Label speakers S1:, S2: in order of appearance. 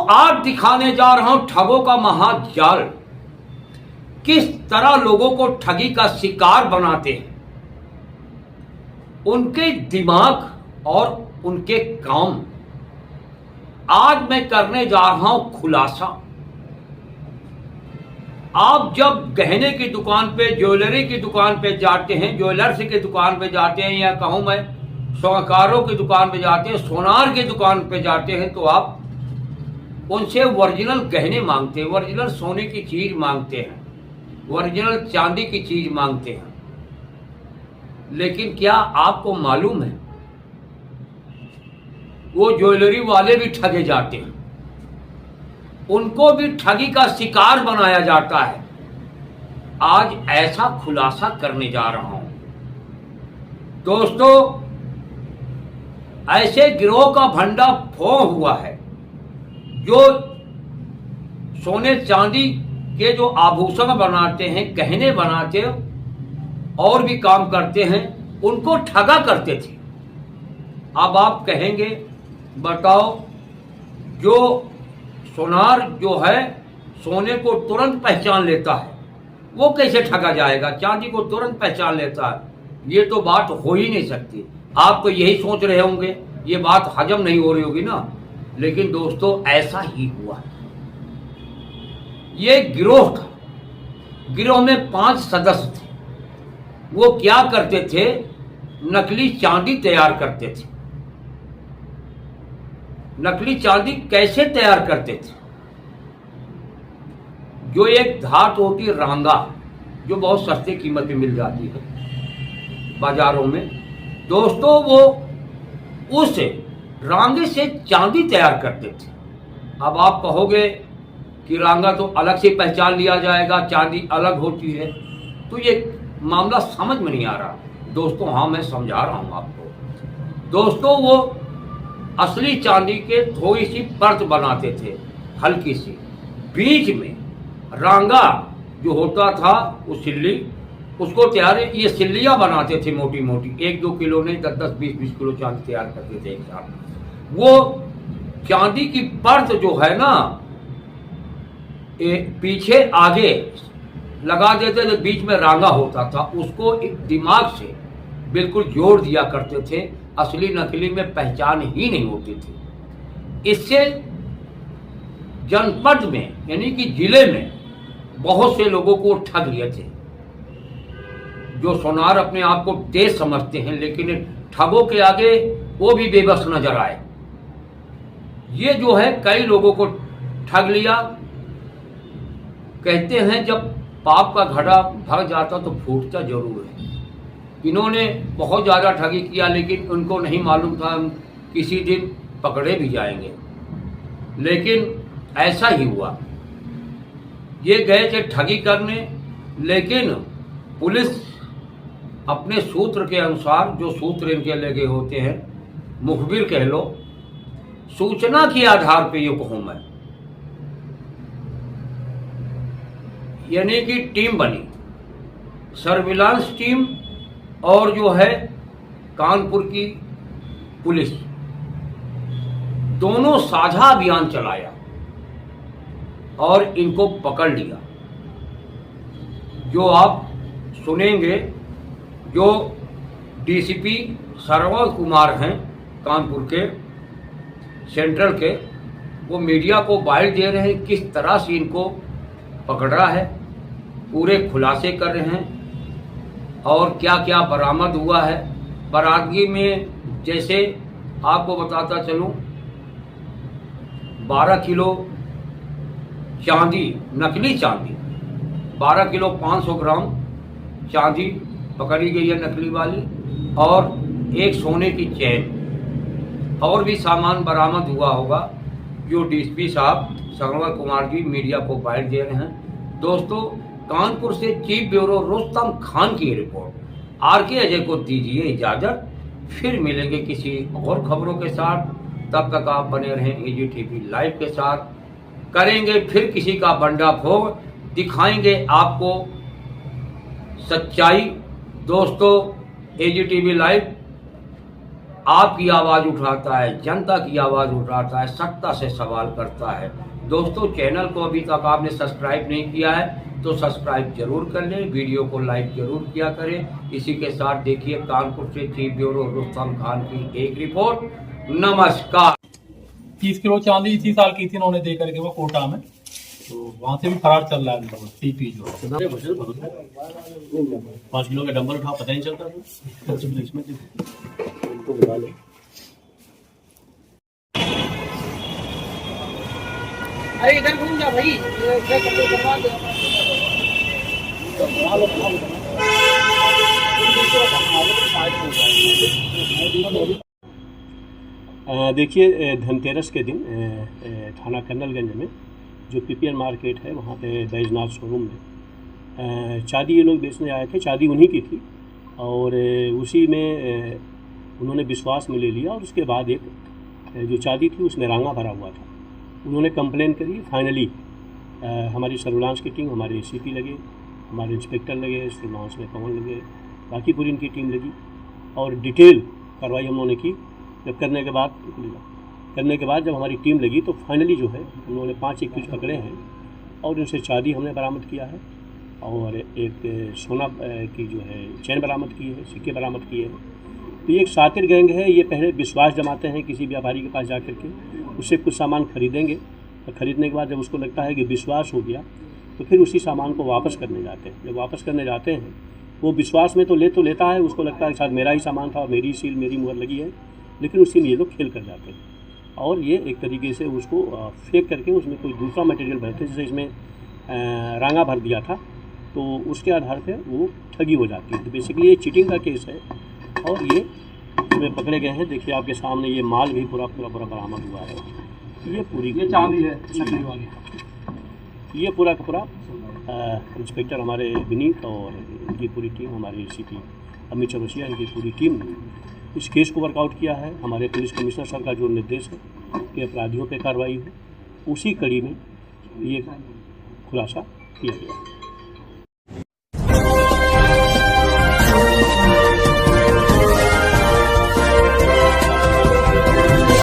S1: आज दिखाने जा रहा हूं ठगों का महाजाल, किस तरह लोगों को ठगी का शिकार बनाते हैं, उनके दिमाग और उनके काम। आज मैं करने जा रहा हूं खुलासा। आप जब गहने की दुकान पे, ज्वेलरी की दुकान पे जाते हैं, ज्वेलर्स की दुकान पे जाते हैं, या कहूं मैं स्वर्णकारों की दुकान पे जाते हैं, सोनार की दुकान पे जाते हैं, तो आप उनसे ओरिजिनल गहने मांगते हैं, ओरिजिनल सोने की चीज मांगते हैं, ओरिजिनल चांदी की चीज मांगते हैं। लेकिन क्या आपको मालूम है वो ज्वेलरी वाले भी ठगे जाते हैं, उनको भी ठगी का शिकार बनाया जाता है। आज ऐसा खुलासा करने जा रहा हूं दोस्तों। ऐसे गिरोह का भंडाफोड़ हुआ है जो सोने चांदी के जो आभूषण बनाते हैं, गहने बनाते हैं और भी काम करते हैं, उनको ठगा करते थे। अब आप कहेंगे बताओ, जो सोनार जो है सोने को तुरंत पहचान लेता है, वो कैसे ठगा जाएगा? चांदी को तुरंत पहचान लेता है, ये तो बात हो ही नहीं सकती। आप तो यही सोच रहे होंगे, ये बात हजम नहीं हो रही होगी ना। लेकिन दोस्तों ऐसा ही हुआ। ये गिरोह था, गिरोह में 5 सदस्य थे। वो क्या करते थे? नकली चांदी तैयार करते थे। नकली चांदी कैसे तैयार करते थे? जो एक धातु होती रांगा, जो बहुत सस्ती कीमत में मिल जाती है बाजारों में, दोस्तों वो उस रांगे से चांदी तैयार करते थे। अब आप कहोगे कि रांगा तो अलग से पहचान लिया जाएगा, चांदी अलग होती है, तो ये मामला समझ में नहीं आ रहा दोस्तों। हाँ, मैं समझा रहा हूं आपको। दोस्तों वो असली चांदी के थोड़ी सी परत बनाते थे, हल्की सी, बीच में रांगा जो होता था वो सिल्ली, उसको तैयार, ये सिल्लियां बनाते थे मोटी मोटी, 1-2 किलो नहीं, 10-10, 20-20 किलो चांदी तैयार करते थे एक साथ। वो चांदी की परत जो है ना, पीछे आगे लगा देते थे, बीच में रांगा होता था, उसको एक दिमाग से बिल्कुल जोड़ दिया करते थे। असली नकली में पहचान ही नहीं होती थी। इससे जनपद में यानी कि जिले में बहुत से लोगों को ठग लिए थे। जो सोनार अपने आप को तेज समझते हैं, लेकिन ठगों के आगे वो भी बेबस नजर आए। ये जो है कई लोगों को ठग लिया। कहते हैं जब पाप का घड़ा भर जाता तो फूटता जरूर है। इन्होंने बहुत ज़्यादा ठगी किया, लेकिन उनको नहीं मालूम था हम किसी दिन पकड़े भी जाएंगे। लेकिन ऐसा ही हुआ। ये गए थे ठगी करने, लेकिन पुलिस अपने सूत्र के अनुसार, जो सूत्र इनके लगे होते हैं, मुखबिर कह लो, सूचना के आधार पे ये कहूं मैं, यानी कि टीम बनी, सर्विलांस टीम और जो है कानपुर की पुलिस, दोनों साझा अभियान चलाया और इनको पकड़ लिया। जो आप सुनेंगे, जो डीसीपी सरवण कुमार हैं कानपुर के, सेंट्रल के, वो मीडिया को बाइट दे रहे हैं किस तरह से इनको पकड़ा है, पूरे खुलासे कर रहे हैं और क्या क्या बरामद हुआ है। बरामदगी में जैसे आपको बताता चलूं, 12 किलो चांदी, नकली चांदी, 12 किलो 500 ग्राम चांदी पकड़ी गई है नकली वाली, और एक सोने की चैन, और भी सामान बरामद हुआ होगा, जो डीसीपी साहब सरवण कुमार जी मीडिया को बाइट दे रहे हैं। दोस्तों, कानपुर से चीफ ब्यूरो रुस्तम खान की रिपोर्ट। आरके अजय को दीजिए इजाजत, फिर मिलेंगे किसी और खबरों के साथ। तब तक आप बने रहें एजीटीवी लाइव के साथ। करेंगे फिर किसी का भंडाफोड़, दिखाएंगे आपको सच्चाई। दोस्तों, एजीटीवी लाइव आपकी आवाज उठाता है, जनता की आवाज उठाता है, सत्ता से सवाल करता है। दोस्तों, चैनल को अभी तक आपने सब्सक्राइब नहीं किया है तो सब्सक्राइब जरूर कर लें, वीडियो को लाइक जरूर किया करें। इसी के साथ देखिए कानपुर से चीफ ब्यूरो रुस्तम खान की एक रिपोर्ट। नमस्कार।
S2: 30 किलो चांदी इसी साल की थी इन्होंने दे करके वो कोटा में, तो वहां से भी फरार चल रहा है टीपी जो
S3: 5 किलो का डंबल उठा, पता नहीं चलता
S4: अरे इधर घूम जा भाई, करवा दो।
S3: देखिए, धनतेरस के दिन थाना कर्नलगंज में जो पीपीएन मार्केट है वहाँ पे बैजनाथ शोरूम में चांदी ये लोग बेचने आए थे। चांदी उन्हीं की थी और उसी में उन्होंने विश्वास में ले लिया और उसके बाद एक जो चांदी थी उसमें रांगा भरा हुआ था। उन्होंने कंप्लेन करी। फाइनली हमारी सर्विलांस की टीम, हमारे एसीपी लगे, हमारे इंस्पेक्टर लगे, सर्विलांस में पवन लगे, बाकी पूरी इनकी टीम लगी और डिटेल कार्रवाई हम लोगों ने की। जब करने के बाद जब हमारी टीम लगी तो फाइनली जो है उन्होंने 5 एक्यूज पकड़े हैं और उनसे चांदी हमने बरामद किया है और एक सोना की जो है चैन बरामद की है, सिक्के बरामद किए हैं। तो ये एक शातिर गैंग है। ये पहले विश्वास जमाते हैं किसी व्यापारी के पास जा कर के, उससे कुछ सामान खरीदेंगे और ख़रीदने के बाद जब उसको लगता है कि विश्वास हो गया तो फिर उसी सामान को वापस करने जाते हैं। जब वापस करने जाते हैं वो विश्वास में तो लेता है, उसको लगता है शायद मेरा ही सामान था, मेरी सील मेरी मुहर लगी है, लेकिन उसी में ये लोग खेल कर जाते हैं और ये एक तरीके से उसको फेंक करके उसमें कोई दूसरा मटेरियल भरते हैं। जैसे इसमें रांगा भर दिया था तो उसके आधार पर वो ठगी हो जाती है। तो बेसिकली ये चीटिंग का केस है और ये इसमें पकड़े गए हैं। देखिए आपके सामने ये माल भी पूरा बरामद हुआ है। ये पूरी
S2: चांदी है नकली वाली।
S3: ये पूरा का पूरा इंस्पेक्टर हमारे विनीत और इनकी पूरी टीम, हमारे एसीपी अमित चौरसिया, इनकी पूरी टीम ने इस केस को वर्कआउट किया है। हमारे पुलिस कमिश्नर सर का जो निर्देश है कि अपराधियों पर कार्रवाई हो, उसी कड़ी में ये खुलासा किया गया।